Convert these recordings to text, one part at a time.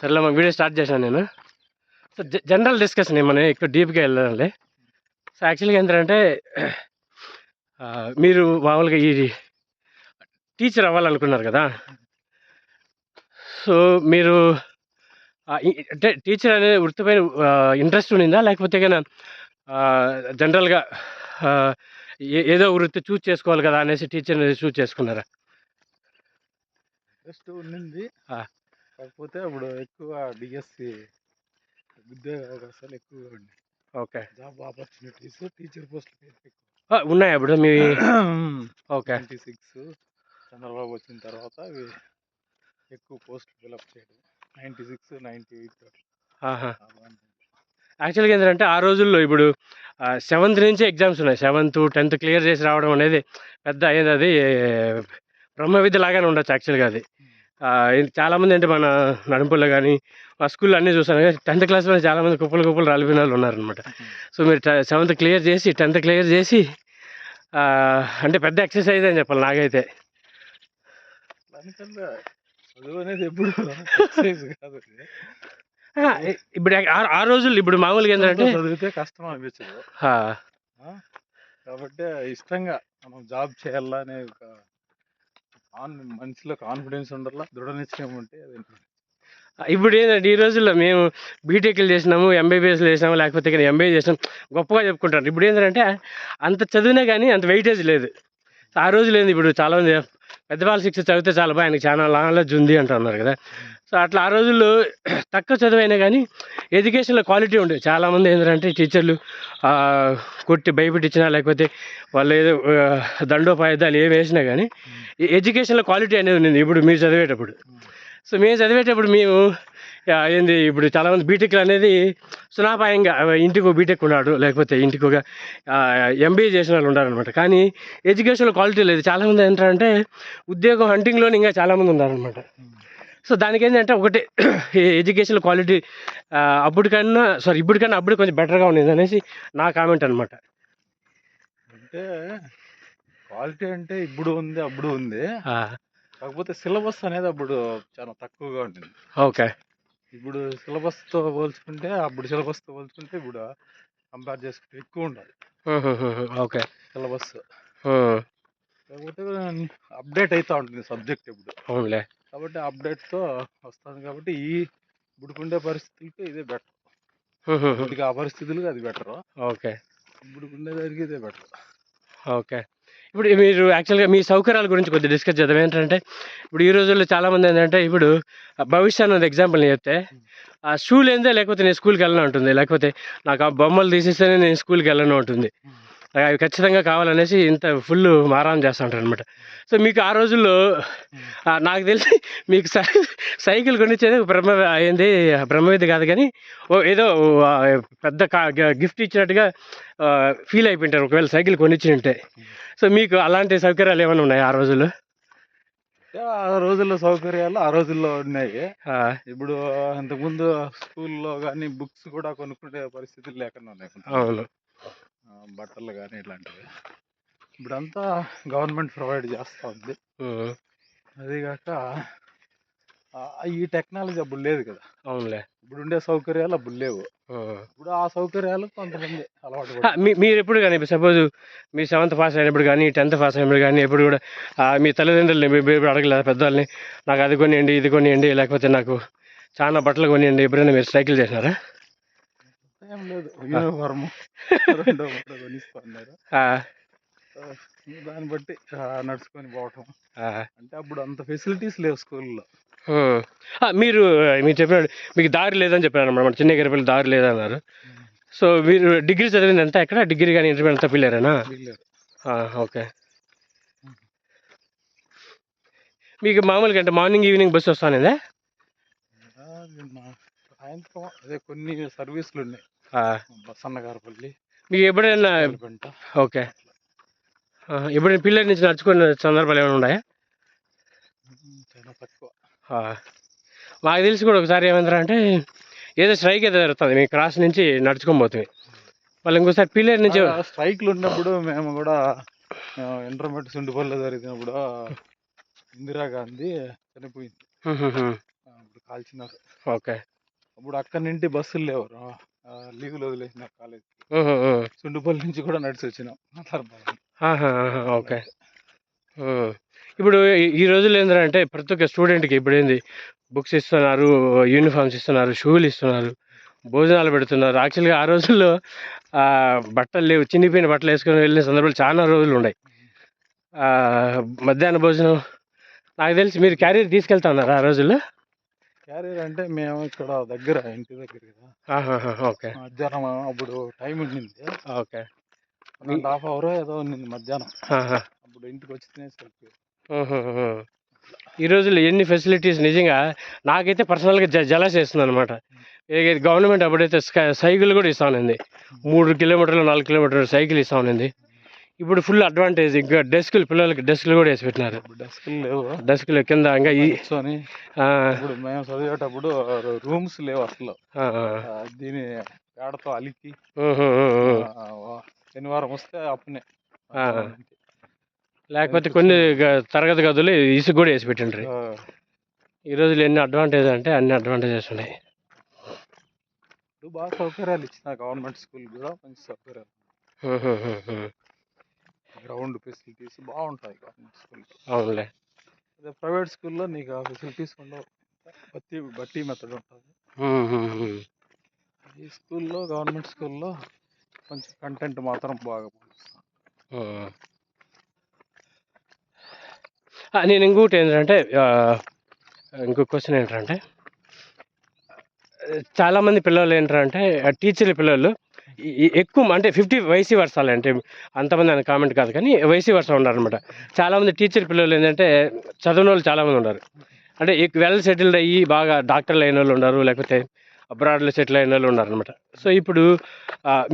సరేలే మా video start చేశాను నేను. సో జనరల్ డిస్కషన్ ఏమన్నా ఎక్కువ డీప్గా వెళ్ళాలి. సో యాక్చువల్గా ఏంటంటే మీరు మామూలుగా ఈ టీచర్ అవ్వాలనుకున్నారు కదా. సో మీరు అంటే టీచర్ అనే వృత్తిపైన ఇంట్రెస్ట్ ఉండిందా, లేకపోతే కన్నా జనరల్గా ఏదో వృత్తి చూజ్ చేసుకోవాలి కదా అనేసి టీచర్ని చూజ్ చేసుకున్నారా? ఇంట్రెస్ట్ ఉండింది, కాకపోతే అప్పుడు ఎక్కువ డిఎస్సి ఉద్యోగ అవకాశాలు ఎక్కువగా ఉన్నాయి. ఓకే, జాబ్ ఆపర్చునిటీస్ టీచర్ పోస్టులు ఎక్కువ ఉన్నాయి అప్పుడు మీ ఓకే 96 చంద్రబాబు వచ్చిన తర్వాత అవి ఎక్కువ పోస్టులు ఫిలప్ చేయడం 96, 98. యాక్చువల్గా ఏంటంటే ఆ రోజుల్లో ఇప్పుడు 7th నుంచి ఎగ్జామ్స్ ఉన్నాయి. 7th, 10th క్లియర్ చేసి రావడం అనేది పెద్ద అయ్యేది. అది బ్రహ్మ విద్య లాగానే ఉండొచ్చు యాక్చువల్గా అది. చాలామంది అంటే మన నడుంపుల్లో కానీ మా స్కూల్లో అన్నీ చూసాను. 10th క్లాస్లో చాలామంది కుప్పలు రాలిపోయిన వాళ్ళు ఉన్నారనమాట. సో మీరు 7th క్లియర్ చేసి 10th క్లియర్ చేసి అంటే పెద్ద ఎక్సర్సైజ్ అని చెప్పాలి నాకైతే. చదువు అనేది ఎప్పుడు ఎక్సర్సైజ్ కాదు. ఇప్పుడు ఆ రోజుల్లో ఇప్పుడు మామూలుగా ఏంటంటే చదివితే కష్టం అనిపించదు, కాబట్టి ఇష్టంగా మనం జాబ్ చేయాలా అనే ఒక మనిషిలో కాన్ఫిడెన్స్ ఉండాలా, దృఢ నిశ్చయం ఉంటే అది. ఇప్పుడు ఏంటంటే ఈ రోజుల్లో మేము బీటెక్లు చేసినాము, ఎంబీబీఎస్లు చేసినాము, లేకపోతే ఇక్కడ ఎంబీఏ చేసినాం గొప్పగా చెప్పుకుంటారు. ఇప్పుడు ఏంటంటే అంత చదివినా కానీ అంత వెయిటేజ్ లేదు. ఆ రోజులు ఏంది, ఇప్పుడు చాలామంది పెద్దవాళ్ళు 6 చదివితే చాలా బాగా ఆయనకి చాలా నాలెడ్జ్ ఉంది అంటున్నారు కదా. సో అట్లా ఆ రోజుల్లో తక్కువ చదువైనా కానీ ఎడ్యుకేషన్లో క్వాలిటీ ఉండేది. చాలామంది ఏంటంటే టీచర్లు కొట్టి భయపెట్టించినా, లేకపోతే వాళ్ళు ఏదో దండోపాయుధాలు ఏం వేసినా కానీ ఎడ్యుకేషన్లో క్వాలిటీ అనేది ఉంది ఇప్పుడు మీరు చదివేటప్పుడు. సో మేము చదివేటప్పుడు మేము ఏంది, ఇప్పుడు చాలామంది బీటెక్లు అనేది సునాపాయంగా ఇంటికి ఒక బీటెక్ ఉన్నాడు, లేకపోతే ఇంటికి ఒక ఎంబీఏ చేసిన వాళ్ళు ఉన్నారనమాట. కానీ ఎడ్యుకేషన్లో క్వాలిటీ లేదు. చాలామంది ఏంటంటే ఉద్యోగం హంటింగ్లోనే ఇంకా చాలామంది ఉన్నారనమాట. సో దానికి ఏంటంటే ఒకటి ఎడ్యుకేషన్ క్వాలిటీ ఇప్పటికన్నా అప్పుడు కొంచెం బెటర్గా ఉండేది అనేసి నా కామెంట్ అనమాట. అంటే క్వాలిటీ అంటే ఇప్పుడు ఉంది, అప్పుడు ఉంది, కాకపోతే సిలబస్ అనేది అప్పుడు చాలా తక్కువగా ఉంటుంది. ఓకే, ఇప్పుడు సిలబస్తో పోల్చుకుంటే అప్పుడు సిలబస్తో పోల్చుకుంటే ఇప్పుడు కంపేర్ చేసుకుంటే ఎక్కువ ఉండాలి. ఓకే, సిలబస్ కాకపోతే అప్డేట్ అవుతూ ఉంటుంది సబ్జెక్ట్ ఇప్పుడు. అవునులే, కాబట్టి అప్డేట్తో వస్తుంది. కాబట్టి ఇప్పుడుకుండే పరిస్థితులకి ఇదే బెటర్. ఇప్పటికి ఆ పరిస్థితులకి అది బెటర్. ఓకే, ఇప్పుడుకుండేదానికి ఇదే బెటర్. ఓకే, ఇప్పుడు మీరు యాక్చువల్గా మీ సౌకర్యాల గురించి కొద్దిగా డిస్కస్ చేద్దాం. ఏంటంటే ఇప్పుడు ఈ రోజుల్లో చాలామంది ఏంటంటే ఇప్పుడు భవిష్యత్ అనేది ఎగ్జాంపుల్ నేను చెప్తే షూ లేదే లేకపోతే నేను స్కూల్కి వెళ్ళను ఉంటుంది, లేకపోతే నాకు ఆ బొమ్మలు తీసేస్తేనే నేను స్కూల్కి వెళ్ళను ఉంటుంది. అవి ఖచ్చితంగా కావాలనేసి ఇంత ఫుల్ మారాన్ చేస్తూ ఉంటారు అనమాట. సో మీకు ఆ రోజుల్లో నాకు తెలిసి మీకు సైకిల్ కొనిచ్చేది బ్రహ్మవిద్య కాదు, కానీ ఏదో పెద్ద గిఫ్ట్ ఇచ్చినట్టుగా ఫీల్ అయిపోయింటారు ఒకవేళ సైకిల్ కొనిచ్చింటే. సో మీకు అలాంటి సౌకర్యాలు ఏమైనా ఉన్నాయి ఆ రోజుల్లో? ఆ రోజుల్లో సౌకర్యాలు ఆ రోజుల్లో ఉన్నాయి. ఇప్పుడు అంతకుముందు స్కూల్లో కానీ బుక్స్ కూడా కొనుక్కునే పరిస్థితులు లేకుండా ఉన్నాయి. అవును, బట్టలు కానీ ఇట్లాంటివి ఇప్పుడంతా గవర్నమెంట్ ప్రొవైడ్ చేస్తూ ఉంది. అదిగాక ఈ టెక్నాలజీ అప్పుడు లేదు కదా. అవునులే, ఇప్పుడు ఉండే సౌకర్యాలు అప్పుడు లేవు. ఇప్పుడు ఆ సౌకర్యాలు కొంతమంది అలవాటు. మీరు ఎప్పుడు కానీ సపోజ్ మీ 7th పాస్ అయినప్పుడు కానీ 10th పాస్ అయినప్పుడు కానీ ఎప్పుడు కూడా మీ తల్లిదండ్రులని మీరు అడగలేదు పెద్దవాళ్ళని, నాకు అది కొనియండి, ఇది కొనియండి, లేకపోతే నాకు చాలా బట్టలు కొనియండి, ఎప్పుడైనా మీరు సైకిల్ చేసినారా? ఏం లేదు, యూనిఫార్మ్ 2 కొనిస్తున్నారు, దాన్ని బట్టి నడుచుకొని పోవటం. అంటే అప్పుడు అంత ఫెసిలిటీస్ లేవు స్కూల్లో. మీరు చెప్పినాడు మీకు దారి లేదని చెప్పారు అన్నమాట, చిన్న గరిపల్లి దారి లేదన్నారు. సో మీరు డిగ్రీ చదివింది ఎంత, ఎక్కడ డిగ్రీ కానీ ఇంటర్మీడియట్ అంతా పిల్లారేనా? ఓకే, మీకు మామూలుగా అంటే మార్నింగ్ ఈవినింగ్ బస్సు వస్తానేదా? సాయంత్రం అదే కొన్ని సర్వీసులు ఉన్నాయి, బసన్నగారపల్లి. మీకు ఎప్పుడైనా ఓకే, ఎప్పుడైనా పిల్లల నుంచి నడుచుకునే సందర్భాలు ఏమైనా ఉన్నాయా? చాలా తక్కువ. మాకు తెలిసి కూడా ఒకసారి ఏమంటారంటే ఏదో స్ట్రైక్ ఏదో జరుగుతుంది, మీ క్రాస్ నుంచి నడుచుకొని పోతుంది, మళ్ళీ ఇంకోసారి పిల్లల నుంచి స్ట్రైక్లు ఉన్నప్పుడు మేము కూడా ఇంటర్మీడియట్ సుండిపల్లిలో జరిగినప్పుడు ఇందిరాగాంధీ చనిపోయింది. కాల్చినారు. ఓకే. అప్పుడు అక్కడి నుండి బస్సులు లేవు. లీవ్‌లో వదిలేసినారు కాలేజ్‌కి. హుహు. సుండుపల్లి నుంచి కూడా నడిచి వచ్చినాం. ఆహా! ఓకే. ఇప్పుడు ఈ రోజుల్లో ఏందంటే ప్రతి ఒక్క స్టూడెంట్‌కి ఇప్పుడేంది బుక్స్ ఇస్తున్నారు, యూనిఫార్మ్స్ ఇస్తున్నారు, షూలు ఇస్తున్నారు, భోజనాలు పెడుతున్నారు. యాక్చువల్‌గా ఆ రోజుల్లో బట్టలు లేవు. చినిగిపోయిన బట్టలేసుకొని వెళ్ళిన సందర్భాలు చాలా రోజులున్నాయి. మధ్యాహ్న భోజనం నాకు తెలిసి మీరు క్యారియర్ తీసుకెళ్తా ఉన్నారా ఆ రోజుల్లో? క్యారియర్ అంటే మేము ఇక్కడ దగ్గర ఇంటి దగ్గర కదా. ఆహాహా! ఓకే. మధ్యాహ్నం అప్పుడు టైం ఉండింది. ఓకే. 1½ అవరో ఏదో ఉండింది మధ్యాహ్నం. ఆహా! అప్పుడు ఇంటికి వచ్చి తినేసి వెళ్ళిపోయారు. హుహుహు. ఈ రోజుల్లో ఎన్ని ఫెసిలిటీస్ నిజంగా నాకైతే పర్సనల్‌గా జలస్ ఏస్తుందనమాట. గవర్నమెంట్ అప్పుడైతే సైకిల్ కూడా ఇస్తా ఉన్నింది. 3 కిలోమీటర్లు, 4 కిలోమీటర్లు సైకిల్ ఇస్తా ఉన్నింది. ఇప్పుడు ఫుల్ అడ్వాంటేజ్. ఇంకా డెస్కులు పిల్లలకి డెస్కులు కూడా వేసి పెట్టినారు. డెస్క్‌లు లేవు. డెస్కులు కింద ఇంకా కూర్చొని ఇప్పుడు మేము చదివేటప్పుడు రూమ్స్ లేవు అసలు. దీని పేడతో అలికి శనివారం వస్తే అప్పునే. లేకపోతే కొన్ని తరగతి గదులు ఇసుక కూడా వేసి పెట్టిండ్రు. ఈ రోజులు ఎన్ని అడ్వాంటేజ్ అంటే అన్ని అడ్వాంటేజెస్ ఉన్నాయి. బాగా సౌకర్యాలు ఇచ్చిన గవర్నమెంట్ స్కూల్ కూడా మంచి సౌకర్యాలు. గ్రౌండ్ ఫెసిలిటీస్ బాగుంటాయి గవర్నమెంట్ స్కూల్. అవునులే. అదే ప్రైవేట్ స్కూల్లో నీకు ఆ ఫెసిలిటీస్ ఉండవు. బట్టి మెథడ్ ఉంటుంది. ఈ స్కూల్లో గవర్నమెంట్ స్కూల్లో కొంచెం కంటెంట్ మాత్రం బాగా పంపిస్తాను. నేను ఇంకొకటి ఏంటంటే ఇంకొక క్వశ్చన్ ఏంటంటే చాలామంది పిల్లలు ఏంటంటే టీచర్ల పిల్లలు ఎక్కువ అంటే 50 వైసీ వర్సాలు అంటే అంతమంది అని కామెంట్ కాదు కానీ వైసీ వర్స ఉన్నారనమాట. చాలామంది టీచర్ పిల్లలు ఏంటంటే చదివిన వాళ్ళు చాలామంది ఉన్నారు. అంటే వెల్ సెటిల్డ్ అయ్యి బాగా డాక్టర్లు అయిన వాళ్ళు ఉన్నారు, లేకపోతే అబ్రాడ్లో సెటిల్ అయిన వాళ్ళు ఉన్నారనమాట. సో ఇప్పుడు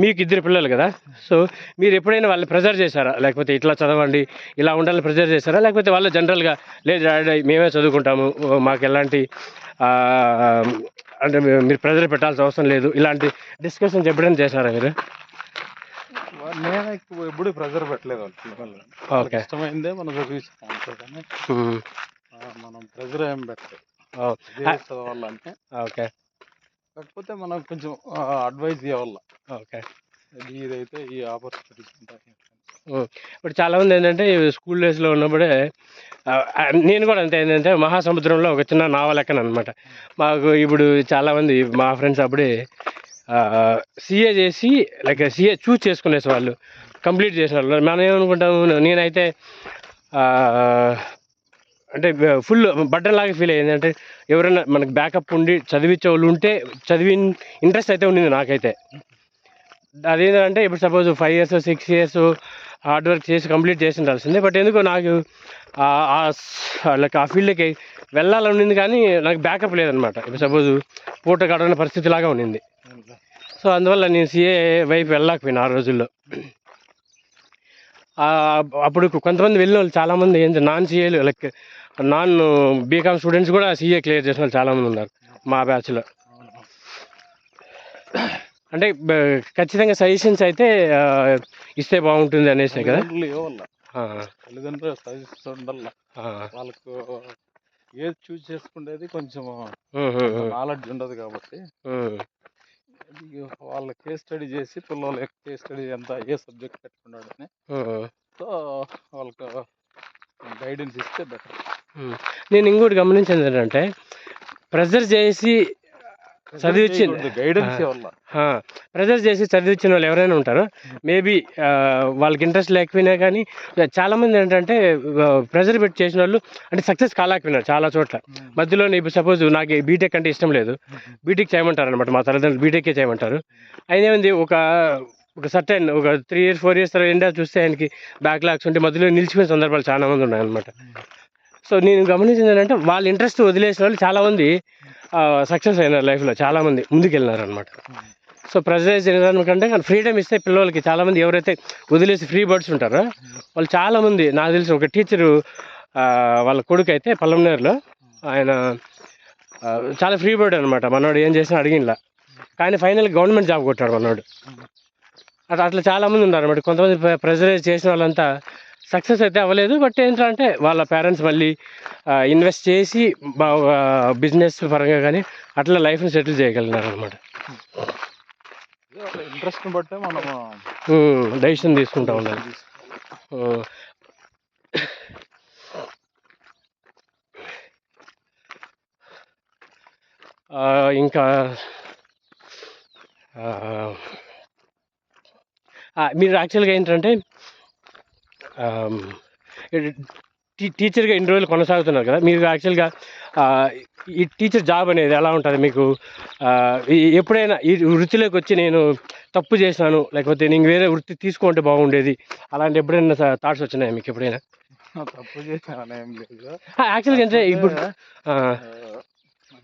మీకు 2 పిల్లలు కదా, సో మీరు ఎప్పుడైనా వాళ్ళు ప్రెజర్ చేశారా? లేకపోతే ఇట్లా చదవండి ఇలా ఉండాలని ప్రెజర్ చేశారా? లేకపోతే వాళ్ళు జనరల్గా లేదు డాడీ మేమే చదువుకుంటాము, మాకు ఎలాంటి అంటే మీరు ప్రెజర్ పెట్టాల్సిన అవసరం లేదు, ఇలాంటి డిస్కషన్స్ ఎప్పుడైనా చేశారా మీరు? నేను ఎప్పుడు ప్రెజర్ పెట్టలేదు వాళ్ళకి. ఇష్టమైందే మనం చదివిస్తాం అంతే కానీ మనం ప్రెజర్ ఏం పెట్టలేదు చదవాలంటే. ఓకే. కాకపోతే మనం కొంచెం అడ్వైజ్ ఇవ్వాల. ఓకే, ఇదైతే ఈ ఆపర్చునిటీస్ ఉంటాయి. ఇప్పుడు చాలామంది ఏంటంటే స్కూల్ డేస్లో ఉన్నప్పుడే నేను కూడా అంతే ఏంటంటే మహాసముద్రంలో ఒక చిన్న నావ లెక్కన అనమాట. మాకు ఇప్పుడు చాలామంది మా ఫ్రెండ్స్ అప్పుడే సీఏ చేసి లైక్ సీఏ చూస్ చేసుకునేసి వాళ్ళు కంప్లీట్ చేసిన వాళ్ళు. మనం ఏమనుకుంటాము, నేనైతే అంటే ఫుల్ బర్డెన్ లాగా ఫీల్ అయ్యింది. అంటే ఎవరైనా మనకు బ్యాకప్ ఉండి చదివించే వాళ్ళు ఉంటే చదివి ఇంట్రెస్ట్ అయితే ఉండింది నాకైతే. అదేంటంటే ఇప్పుడు suppose 5 years 6 years hard work చేసి కంప్లీట్ చేసి ఉండాల్సిందే. బట్ ఎందుకో నాకు లైక్ ఆ ఫీల్డ్కి వెళ్ళాలని ఉండింది కానీ నాకు బ్యాకప్ లేదనమాట. ఇప్పుడు సపోజ్ పూట గడవని పరిస్థితి లాగా ఉండింది. సో అందువల్ల నేను సీఏ వైపు వెళ్ళలేకపోయినా ఆ రోజుల్లో. అప్పుడు కొంతమంది వెళ్ళిన వాళ్ళు చాలామంది ఏంటి నాన్ సీఏలు లైక్ నాన్ బీకామ్ స్టూడెంట్స్ కూడా సీఏ క్లియర్ చేసిన వాళ్ళు చాలామంది ఉన్నారు మా బ్యాచ్లో. అంటే ఖచ్చితంగా సజెషన్స్ అయితే ఇస్తే బాగుంటుంది అనేసి కదా. తల్లిదండ్రులు సజెషన్స్ ఉండాలి. వాళ్ళకు ఏది చూస్ చేసుకునేది కొంచెం నాలెడ్జ్ ఉండదు కాబట్టి వాళ్ళ కేస్ స్టడీ చేసి పిల్లలు కేస్ స్టడీ ఎంత ఏ సబ్జెక్ట్ పెట్టుకున్నాడని సో వాళ్ళకు గైడెన్స్ ఇస్తే బెటర్. నేను ఇంకోటి గమనించింది ఏంటంటే ప్రెజర్ చేసి ప్రెజర్ చేసి చదివించిన వాళ్ళు ఎవరైనా ఉంటారో మేబీ వాళ్ళకి ఇంట్రెస్ట్ లేకపోయినా కానీ చాలామంది ఏంటంటే ప్రెజర్ పెట్టి చేసిన వాళ్ళు అంటే సక్సెస్ కాలేకపోయినారు చాలా చోట్ల. మధ్యలో ఇప్పుడు సపోజ్ నాకు బీటెక్ అంటే ఇష్టం లేదు, బీటెక్ చేయమంటారు అనమాట మా తల్లిదండ్రులు, బీటెక్కే చేయమంటారు. ఆయన ఏమైంది ఒక సర్టెన్ ఒక 3 years 4 years తర్వాత ఇండియా చూస్తే ఆయనకి బ్యాక్లాగ్స్ ఉంటే మధ్యలో నిలిచిపోయిన సందర్భాలు చాలా మంది ఉన్నాయన్నమాట. సో నేను గమనించింది ఏంటంటే వాళ్ళ ఇంట్రెస్ట్ వదిలేసిన వాళ్ళు చాలామంది సక్సెస్ అయినారు లైఫ్లో, చాలామంది ముందుకు వెళ్ళినారు అనమాట. సో ప్రెజరైజ్ చేయడానికి కంటే ఫ్రీడమ్ ఇస్తే పిల్లలకి చాలామంది ఎవరైతే వదిలేసి ఫ్రీ బర్డ్స్ ఉంటారో వాళ్ళు చాలామంది, నాకు తెలిసి ఒక టీచరు వాళ్ళ కొడుకు అయితే పల్లంనేరులో ఆయన చాలా ఫ్రీ బర్డ్ అనమాట. మనోడు ఏం చేసినా అడిగినలా కానీ ఫైనల్ గవర్నమెంట్ జాబ్ కొట్టాడు మనోడు. అట్లా చాలామంది ఉన్నారు అనమాట. కొంతమంది ప్రెజరైజ్ చేసిన వాళ్ళంతా సక్సెస్ అయితే అవ్వలేదు. బట్ ఏంటంటే వాళ్ళ పేరెంట్స్ మళ్ళీ ఇన్వెస్ట్ చేసి బాగా బిజినెస్ పరంగా కానీ అట్లా లైఫ్ని సెటిల్ చేయగలిగినారు అనమాట. ఇంట్రెస్ట్ని బట్టే మనం డెసిషన్ తీసుకుంటా ఉండాలి. ఇంకా మీరు యాక్చువల్గా ఏంటంటే టీచర్గా ఇన్ని రోజులు కొనసాగుతున్నారు కదా, మీరు యాక్చువల్గా ఈ టీచర్ జాబ్ అనేది ఎలా ఉంటుంది మీకు? ఎప్పుడైనా ఈ వృత్తిలోకి వచ్చి నేను తప్పు చేశాను, లేకపోతే నేను వేరే వృత్తి తీసుకుంటే బాగుండేది, అలాంటి ఎప్పుడైనా థాట్స్ వచ్చినాయా మీకు ఎప్పుడైనా? తప్పు చేసాను ఏం లేదు. యాక్చువల్గా అంటే ఇప్పుడు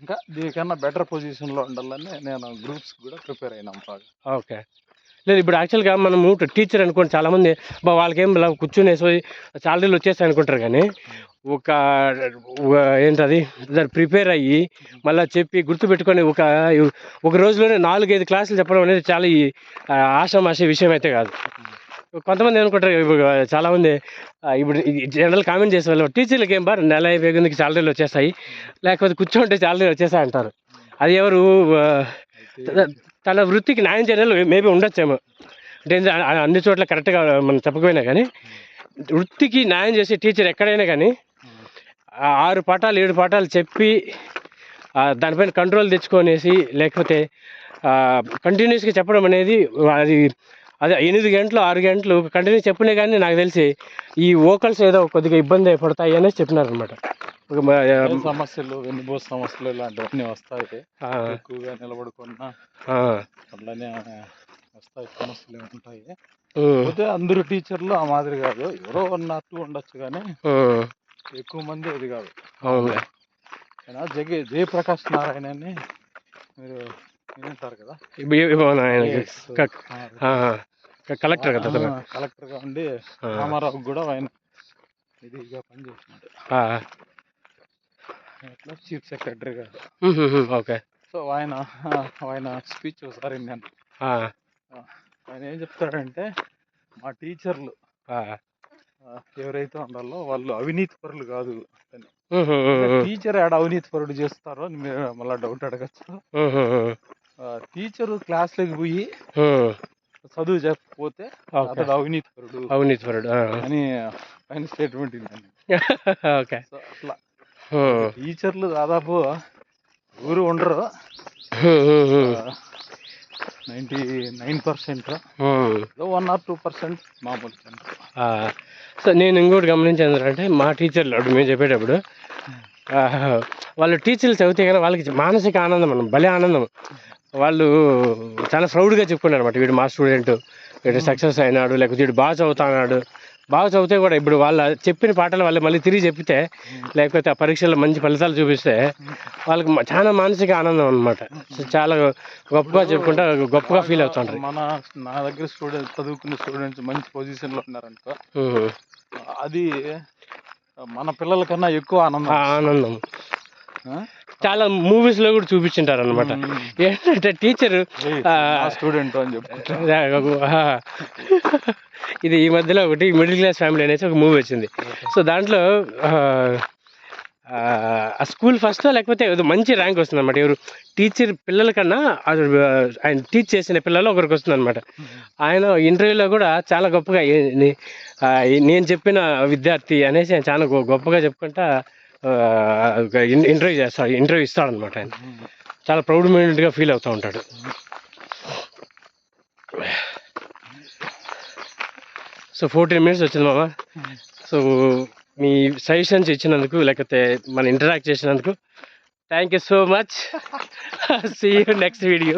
ఇంకా దీనికన్నా బెటర్ పొజిషన్లో ఉండాలని నేను గ్రూప్స్ కూడా ప్రిపేర్ అయినాం బాగా. ఓకే. లేదు ఇప్పుడు యాక్చువల్గా మనము టీచర్ అనుకోండి, చాలామంది వాళ్ళకేం ఇలా కూర్చునేసి శాలరీలు వచ్చేస్తాయి అనుకుంటారు, కానీ ఒక ఏంటది దాన్ని ప్రిపేర్ అయ్యి మళ్ళీ చెప్పి గుర్తుపెట్టుకొని ఒక రోజులోనే 4-5 క్లాసులు చెప్పడం అనేది చాలా ఆషామాషి విషయం అయితే కాదు. కొంతమంది అనుకుంటారు, ఇప్పుడు చాలామంది ఇప్పుడు జనరల్ కామెంట్ చేసే వాళ్ళు టీచర్లకి ఏం బాగా నెల అయిపోయేందుకు శాలరీలు వచ్చేస్తాయి, లేకపోతే కూర్చోంటే శాలరీలు వచ్చేస్తాయి అంటారు. అది ఎవరు తన వృత్తికి న్యాయం చేయడంలో మేబీ ఉండొచ్చేమో, అంటే అన్ని చోట్ల కరెక్ట్గా మనం చెప్పకపోయినా కానీ వృత్తికి న్యాయం చేసే టీచర్ ఎక్కడైనా కానీ 6 పాఠాలు 7 పాఠాలు చెప్పి దానిపైన కంట్రోల్ తెచ్చుకొనేసి, లేకపోతే కంటిన్యూస్గా చెప్పడం అనేది అదే 8 గంటలు 6 గంటలు కంటిన్యూ చెప్పినా కానీ నాకు తెలిసి ఈ వోకల్స్ ఏదో కొద్దిగా ఇబ్బంది పడతాయి అనేసి చెప్పినారు అనమాట. సమస్యలు, వెన్నుపోస సమస్యలు ఇలాంటివన్నీ వస్తాయి, ఎక్కువగా నిలబడుకున్నా అట్లానే వస్తాయి, సమస్యలు ఉంటాయి. పోతే అందరూ టీచర్లు ఆ మాదిరి కాదు, ఎవరో 1 or 2 ఉండొచ్చు, కానీ ఎక్కువ మంది అది కాదు. జయప్రకాష్ నారాయణ అని మీరు వింటారు కదా, కలెక్టర్గా ఉండి రామారావు కూడా ఆయన ఇదిగా పనిచేసినాడు, అట్లా చీఫ్ సెక్రటరీగా. ఓకే. సో ఆయన స్పీచ్ ఒకసారి నేను ఆయన ఏం చెప్తాడంటే, మా టీచర్లు ఎవరైతే ఉండాలో వాళ్ళు అవినీతి పరులు కాదు అని. టీచర్ ఆడ అవినీతి పరుడు చేస్తారో అని మీరు మళ్ళీ డౌట్ అడగచ్చు. టీచరు క్లాస్లోకి పోయి చదువు చెప్పకపోతే అతడు అవినీతి పరుడు అని ఆయన స్టేట్మెంట్ ఇవ్వండి. సో అట్లా టీచర్లు దాదాపు ఊరు ఉండరు, 99% 1 or 2% మామూలు. సో నేను ఇంకోటి గమనించాను అంటే, మా టీచర్లు అప్పుడు మేము చెప్పేటప్పుడు వాళ్ళు టీచర్లు చదివితే కానీ వాళ్ళకి మానసిక ఆనందం అన్న భలే ఆనందం. వాళ్ళు చాలా ప్రౌడ్గా చెప్పుకున్నారు అనమాట, వీడు మా స్టూడెంట్, వీడు సక్సెస్ అయినాడు, లేకపోతే వీడు బాగా చదువుతున్నాడు. బాగా చదివితే కూడా ఇప్పుడు వాళ్ళ చెప్పిన పాటలు వాళ్ళు మళ్ళీ తిరిగి చెప్పితే, లేకపోతే ఆ పరీక్షల్లో మంచి ఫలితాలు చూపిస్తే వాళ్ళకి చాలా మానసిక ఆనందం అనమాట. చాలా గొప్పగా చెప్పుకుంటా గొప్పగా ఫీల్ అవుతుంటారు. నా దగ్గర చదువుకున్న స్టూడెంట్స్ మంచి పొజిషన్లో ఉన్నారనుకో, అది మన పిల్లల కన్నా ఎక్కువ ఆనందం. చాలా మూవీస్ లో కూడా చూపించుంటారు అనమాట. ఏంటంటే టీచర్ స్టూడెంట్ అని చెప్పుకుంటారు. ఇది ఈ మధ్యలో ఒకటి మిడిల్ క్లాస్ ఫ్యామిలీ అనేసి ఒక మూవీ వచ్చింది. సో దాంట్లో ఆ స్కూల్ ఫస్ట్ లేకపోతే మంచి ర్యాంక్ వస్తుంది అనమాట. ఎవరు టీచర్ పిల్లల కన్నా ఆయన టీచ్ చేసిన పిల్లలు ఒకరికి వస్తుంది అనమాట. ఆయన ఇంటర్వ్యూలో కూడా చాలా గొప్పగా నేను చెప్పిన విద్యార్థి అనేసి ఆయన చాలా గొప్పగా చెప్పుకుంటా ఇంటర్వ్యూ ఇస్తాడనమాట. ఆయన చాలా ప్రౌడ్ మూమెంట్గా ఫీల్ అవుతూ ఉంటాడు. సో 14 minutes వచ్చింది మామ. సో మీ సజెషన్స్ ఇచ్చినందుకు, లేకపోతే మన ఇంటరాక్ట్ చేసినందుకు thank you so much. See you next video.